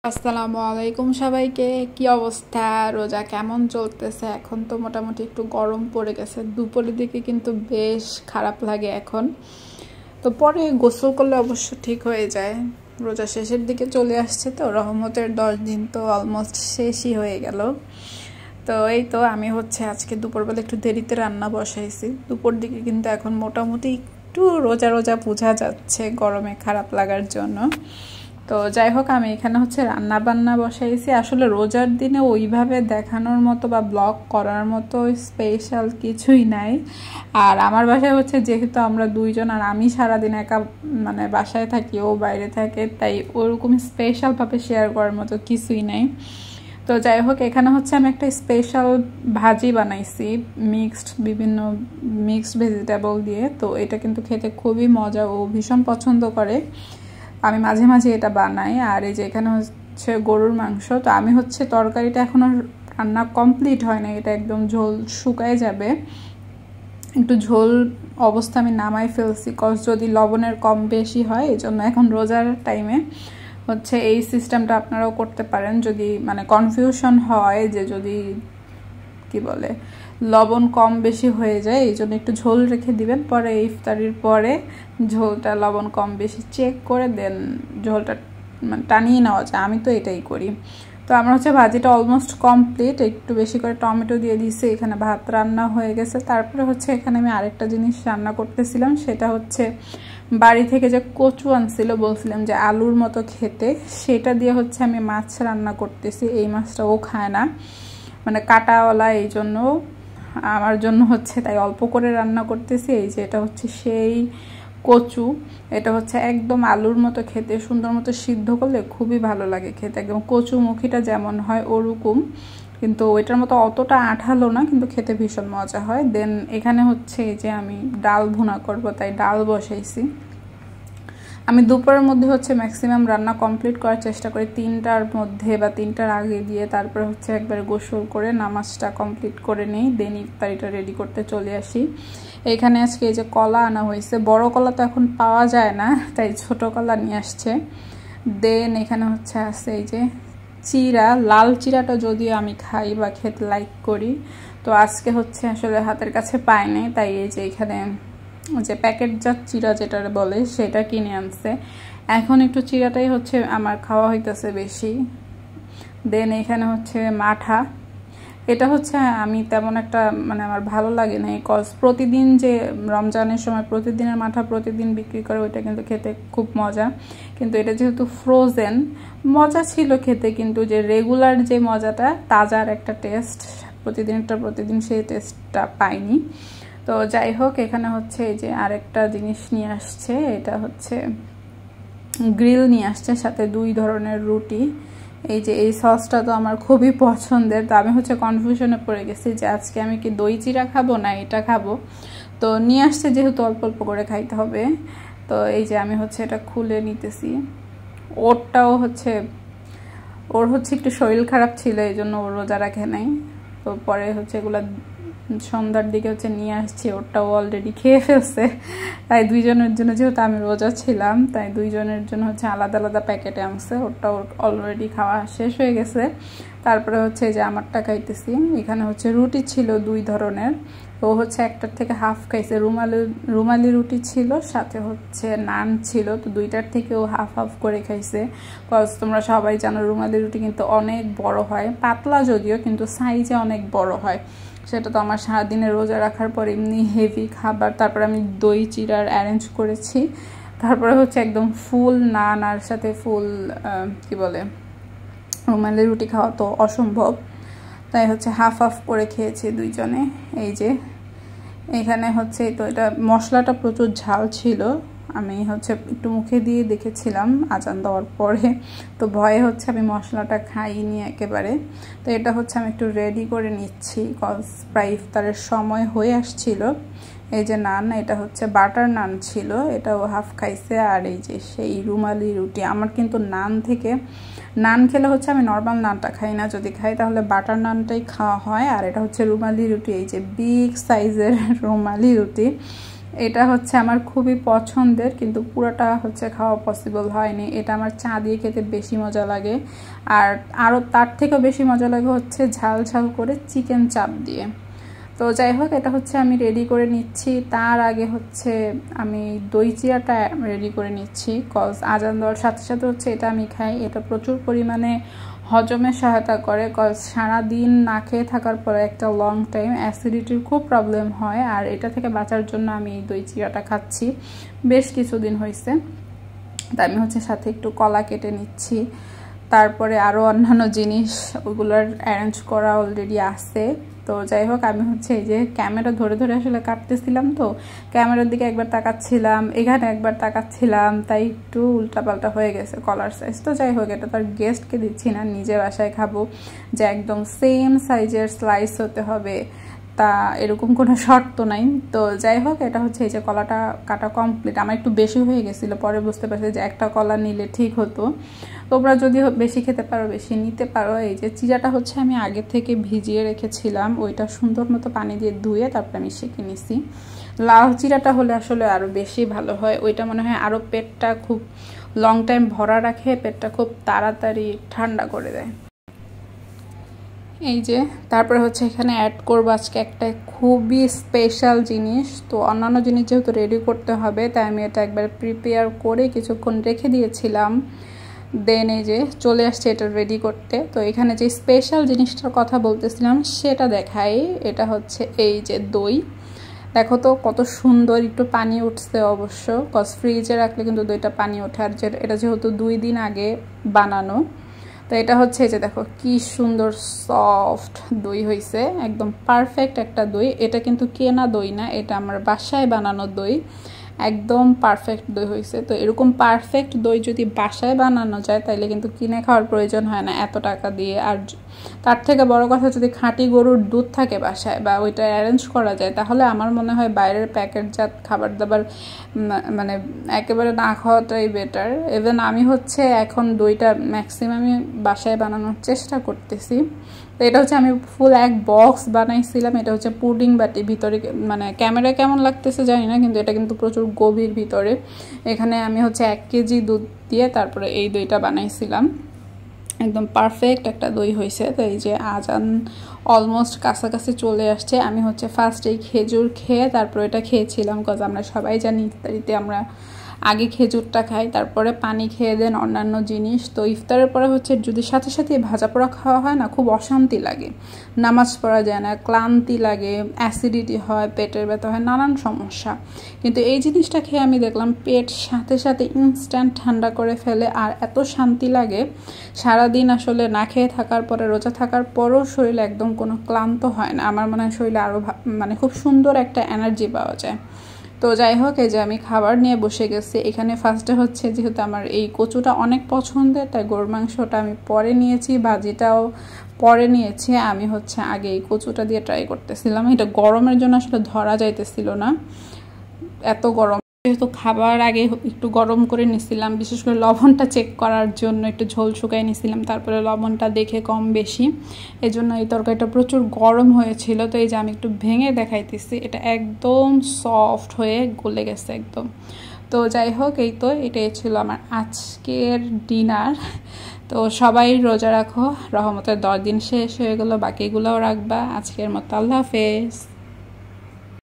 আসসালামু আলাইকুম সবাইকে। কি অবস্থা? রোজা কেমন চলতেছে? এখন তো মোটামুটি একটু গরম পড়ে গেছে, দুপুরের দিকে কিন্তু বেশ খারাপ লাগে এখন। তো পরে গোসল করলে অবশ্য ঠিক হয়ে যায়। রোজা শেষের দিকে চলে আসছে, তো রহমতের 10 দিন তো অলমোস্ট শেষই হয়ে গেল। তো এই তো আমি আজকে দুপুরবেলা একটু দেরিতে রান্না বসাইছি। দুপুর দিকে কিন্তু এখন মোটামুটি একটু রোজা রোজা বোঝা যাচ্ছে গরমে খারাপ লাগার জন্য। তো যাই হোক, আমি এখানে রান্না বান্না বসাইছি। আসলে রোজার দিনে ওইভাবে দেখানোর মতো বা ব্লগ করার মতো স্পেশাল কিছুই নাই। আর আমার বাসায় যেহেতু আমরা দুইজন, আর আমি সারাদিন একা বাসায় থাকি, ও বাইরে থাকে, তাই ওরকম স্পেশালভাবে শেয়ার করার মতো কিছুই নাই। তো যাই হোক, এখানে আমি একটা স্পেশাল ভাজি বানাইছি বিভিন্ন মিক্সড ভেজিটেবল দিয়ে। তো এটা কিন্তু খেতে খুবই মজা, ও ভীষণ পছন্দ করে। আমি মাঝে মাঝে এটা বানাই। আর এই যে এখানে গরুর মাংস। তো আমি তরকারিটা এখনো রান্না কমপ্লিট হয় না, এটা একদম ঝোল শুকায় যাবে। একটু ঝোল অবস্থা আমি নামাই ফেলছি, কজ যদি লবণের কম বেশি হয়। এই জন্য এখন রোজার টাইমে এই সিস্টেমটা আপনারাও করতে পারেন। যদি কনফিউশন হয় যে যদি কি বলে লবণ কম বেশি হয়ে যায়, এই জন্য একটু ঝোল রেখে দিবেন। পরে ইফতারির পরে ঝোলটা লবণ কম বেশি চেক করে দেন ঝোলটা টানিয়ে নেওয়া যায়। আমি তো এটাই করি। তো আমার ভাজিটা অলমোস্ট কমপ্লিট। একটু বেশি করে টমেটো দিয়ে দিয়েছি। এখানে ভাত রান্না হয়ে গেছে। তারপরে এখানে আমি আরেকটা জিনিস রান্না করতেছিলাম, সেটা বাড়ি থেকে যে কচু আনছিল, বলছিলাম যে আলুর মতো খেতে, সেটা দিয়ে আমি মাছ রান্না করতেছি। এই মাছটা ও খায় না, কাটাওয়ালা, এই জন্য আমার জন্য তাই অল্প করে রান্না করতেছি। এই যে এটা সেই কচু, এটা একদম আলুর মতো খেতে, সুন্দর মতো সিদ্ধ করলে খুবই ভালো লাগে খেতে, একদম কচু মুখিটা যেমন হয় ওরকম, কিন্তু ওইটার মতো অতটা আঠালো না, কিন্তু খেতে ভীষণ মজা হয়। দেন এখানে এই যে আমি ডাল ভুনা করব, তাই ডাল বসাইছি। আমি দুপুরের মধ্যে ম্যাক্সিমাম রান্না কমপ্লিট করার চেষ্টা করি 3টার মধ্যে বা 3টার আগে দিয়ে। তারপরে একবারে গোসল করে নামাজটা কমপ্লিট করে নেই, দেন ইফতারিটা রেডি করতে চলে আসি। এখানে আজকে এই যে কলা আনা হয়েছে, বড় কলা তো এখন পাওয়া যায় না, তাই ছোট কলা নিয়ে আসছে। দেন এখানে আছে এই যে চিরা, লাল চিরাটা যদিও আমি খাই বা খেতে লাইক করি, তো আজকে আসলে হাতের কাছে পাই নাই, তাই এই যে এখানে যে প্যাকেটজাত চিরা যেটা বলে সেটা কিনে আনছে। এখন একটু চিরাটাই আমার খাওয়া হইতেছে বেশি। দেন এখানে মাঠা, এটা আমি তেমন একটা আমার ভালো লাগে না, কজ প্রতিদিন যে রমজানের সময় প্রতিদিনের মাঠা প্রতিদিন বিক্রি করে, ওইটা কিন্তু খেতে খুব মজা। কিন্তু এটা যেহেতু ফ্রোজেন, মজা ছিল খেতে, কিন্তু যে রেগুলার যে মজাটা, তাজার একটা টেস্ট, প্রতিদিন সেই টেস্টটা পাইনি। তো যাই হোক, এখানে এই যে আরেকটা জিনিস নিয়ে আসছে, এটা গ্রিল নিয়ে আসছে, সাথে 2 ধরনের রুটি। এই যে এই সসটা তো আমার খুবই পছন্দের। তো আমি কনফিউশনে পড়ে গেছি যে আজকে আমি কি দই চিরা খাবো না এটা খাবো। তো নিয়ে আসছে যেহেতু অল্প অল্প করে খাইতে হবে, তো এই যে আমি এটা খুলে নিতেছি। ওরটাও ওর একটু শরীর খারাপ ছিল, এই জন্য ওর রোজা রাখে নাই। তো পরে এগুলা সন্ধ্যার দিকে নিয়ে আসছি, ওরটাও অলরেডি খেয়ে ফেলছে। তাই দুইজনের জন্য, যেহেতু আমি রোজা ছিলাম, তাই দুইজনের জন্য আলাদা আলাদা প্যাকেটে আনছে। ওরটাও অলরেডি খাওয়া শেষ হয়ে গেছে। তারপরে যে আমারটা খাইতেছি। এখানে রুটি ছিল 2 ধরনের, ও একটার থেকে হাফ খাইছে। রুমালি রুটি ছিল, সাথে নান ছিল। তো 2টার থেকে ও হাফ হাফ করে খাইছে। কজ তোমরা সবাই জানো রুমালি রুটি কিন্তু অনেক বড় হয়, পাতলা যদিও, কিন্তু সাইজে অনেক বড় হয়। সেটা তো আমার সারাদিনে রোজা রাখার পর এমনি হেভি খাবার। তারপরে আমি দই চিরার অ্যারেঞ্জ করেছি। তারপরে একদম ফুল নান, আর সাথে ফুল কি বলে রুমালি রুটি খাওয়া তো অসম্ভব, তাই হাফ হাফ করে খেয়েছি দুইজনে। এই যে এখানে তো এটা মশলাটা প্রচুর ঝাল ছিল। আমি একটু মুখে দিয়ে দেখেছিলাম আজান দেওয়ার পরে, তো ভয়ে আমি মশলাটা খাইনি একেবারে। তো এটা আমি একটু রেডি করে নিচ্ছি, কজ প্রায় ইফতারের সময় হয়ে আসছিল। এই যে নান, এটা বাটার নান ছিল, এটাও হাফ খাইছে। আর এই যে সেই রুমালি রুটি, আমার কিন্তু নান খেলে আমি নর্মাল নানটা খাই না, যদি খাই তাহলে বাটার নানটাই খাওয়া হয়। আর এটা রুমালি রুটি, এই যে বিগ সাইজের রুমালি রুটি। এটা হচ্ছে আমার খুবই পছন্দের, কিন্তু পুরোটা হচ্ছে খাওয়া পসিবল হয়নি। এটা আমার চা দিয়ে খেতে বেশি মজা লাগে, আর আরও তার থেকেও বেশি মজা লাগে হচ্ছে ঝাল ঝাল করে চিকেন চাপ দিয়ে। তো যাই হোক, এটা হচ্ছে আমি রেডি করে নিচ্ছি। তার আগে হচ্ছে আমি দই চিড়াটা রেডি করে নিচ্ছি, কজ আজান দেওয়ার সাথে সাথে হচ্ছে এটা আমি খাই। এটা প্রচুর পরিমাণে হজমে সহায়তা করে, কজ সারাদিন না খেয়ে থাকার পরে একটা লং টাইম অ্যাসিডিটির খুব প্রবলেম হয়, আর এটা থেকে বাঁচার জন্য আমি এই দই চিড়াটা খাচ্ছি বেশ কিছুদিন হয়েছে। তাই আমি হচ্ছে সাথে একটু কলা কেটে নিচ্ছি, তারপরে আরও অন্যান্য জিনিস ওগুলোর অ্যারেঞ্জ করা অলরেডি আছে। তো যাই হোক, আমি হচ্ছে এই যে ক্যামেরা ধরে ধরে আসলে কাটতেছিলাম, তো ক্যামেরার দিকে একবার তাকাচ্ছিলাম, এখানে একবার তাকাচ্ছিলাম, তাই একটু উল্টাপাল্টা হয়ে গেছে কলার সাইজ। তো যাই হোক, এটা তো আর গেস্টকে দিচ্ছি না, নিজের বাসায় খাবো, যে একদম সেম সাইজের স্লাইস হতে হবে তা এরকম কোনো শর্ত নাই। তো যাই হোক, এটা হচ্ছে এই যে কলাটা কাটা কমপ্লিট। আমার একটু বেশি হয়ে গেছিলো, পরে বুঝতে পারছি যে একটা কলা নিলে ঠিক হতো। তোমরা যদি বেশি খেতে পারো বেশি নিতে পারো। এই যে চিড়াটা হচ্ছে আমি আগে থেকে ভিজিয়ে রেখেছিলাম, ওইটা সুন্দর মতো পানি দিয়ে ধুয়ে তারপরে আমি সেঁকে নিছি। লাল চিড়াটা হলে আসলে আরও বেশি ভালো হয়, ওইটা মনে হয় আরও পেটটা খুব লং টাইম ভরা রাখে, পেটটা খুব তাড়াতাড়ি ঠান্ডা করে দেয়। এই যে তারপরে হচ্ছে এখানে অ্যাড করবো আজকে একটা খুবই স্পেশাল জিনিস। তো অন্যান্য জিনিস যেহেতু রেডি করতে হবে, তাই আমি এটা একবার প্রিপেয়ার করে কিছুক্ষণ রেখে দিয়েছিলাম, দেন এই যে চলে আসছে এটা রেডি করতে। তো এখানে যে স্পেশাল জিনিসটার কথা বলতেছিলাম সেটা দেখাই। এটা হচ্ছে এই যে দই, দেখো তো কত সুন্দর, একটু পানি উঠছে অবশ্য, কজ ফ্রিজে রাখলে কিন্তু দইটা পানি ওঠে, আর এটা যেহেতু 2 দিন আগে বানানো। তো এটা হচ্ছে এই যে দেখো কি সুন্দর সফট দই হয়েছে, একদম পারফেক্ট একটা দই। এটা কিন্তু কেনা দই না, এটা আমার বাসায় বানানো দই, একদম পারফেক্ট দই হয়েছে। তো এরকম পারফেক্ট দই যদি বাসায় বানানো যায় তাইলে কিন্তু কিনে খাওয়ার প্রয়োজন হয় না এত টাকা দিয়ে। আর তার থেকে বড় কথা, যদি খাঁটি গরুর দুধ থাকে বাসায় বা ওইটা অ্যারেঞ্জ করা যায়, তাহলে আমার মনে হয় বাইরের প্যাকেটজাত খাবার দাবার মানে একেবারে না খাওয়াটাই বেটার। ইভেন আমি হচ্ছে এখন দইটা ম্যাক্সিমামই বাসায় বানানোর চেষ্টা করতেছি। তো এটা হচ্ছে আমি ফুল এক বক্স বানাইছিলাম। এটা হচ্ছে পুডিং বাটি, ভিতরে মানে ক্যামেরায় কেমন লাগতেছে জানি না, কিন্তু এটা কিন্তু প্রচুর গভীর ভিতরে। এখানে আমি হচ্ছে 1 কেজি দুধ দিয়ে তারপরে এই দইটা বানাইছিলাম, একদম পারফেক্ট একটা দই হয়েছে। তো এই যে আজান অলমোস্ট কাছাকাছি চলে আসছে। আমি হচ্ছে ফার্স্ট এই খেজুর খেয়ে তারপর এটা খেয়েছিলাম, কজ আমরা সবাই জানি ইফতারিতে আমরা আগে খেজুরটা খাই, তারপরে পানি খেয়ে দেন অন্যান্য জিনিস। তো ইফতারের পরে হচ্ছে যদি সাথে সাথে ভাজা পোড়া খাওয়া হয় না, খুব অশান্তি লাগে, নামাজ পড়া যায় না, ক্লান্তি লাগে, অ্যাসিডিটি হয়, পেটের ব্যথা হয়, নানান সমস্যা। কিন্তু এই জিনিসটা খেয়ে আমি দেখলাম পেট সাথে সাথে ইনস্ট্যান্ট ঠান্ডা করে ফেলে, আর এত শান্তি লাগে। সারাদিন আসলে না খেয়ে থাকার পরে, রোজা থাকার পরও শরীরে একদম কোনো ক্লান্ত হয় না। আমার মনে হয় শরীরে আরও মানে খুব সুন্দর একটা এনার্জি পাওয়া যায়। তো যাই হোক, এই যে আমি খাবার নিয়ে বসে গেছি। এখানে ফার্স্টে হচ্ছে যেহেতু আমার এই কচুটা অনেক পছন্দের, তাই গরুর মাংসটা আমি পরে নিয়েছি, ভাজিটাও পরে নিয়েছি। আমি হচ্ছে আগে এই কচুটা দিয়ে ট্রাই করতেছিলাম। এটা গরমের জন্য আসলে ধরা যাইতেছিল না, এত গরম। যেহেতু খাবার আগে একটু গরম করে নিছিলাম, বিশেষ করে লবণটা চেক করার জন্য একটু ঝোল শুকাই নিছিলাম, তারপরে লবণটা দেখে কম বেশি, এজন্য এই তরকারিটা প্রচুর গরম হয়েছিল। তো এই যে আমি একটু ভেঙে দেখাইতেছি, এটা একদম সফট হয়ে গলে গেছে একদম। তো যাই হোক, এই তো এটাই ছিল আমার আজকের ডিনার। তো সবাই রোজা রাখো, রহমতের 10 দিন শেষ হয়ে গেল, বাকিগুলোও রাখবা। আজকের মতো আল্লাহ হাফেজ।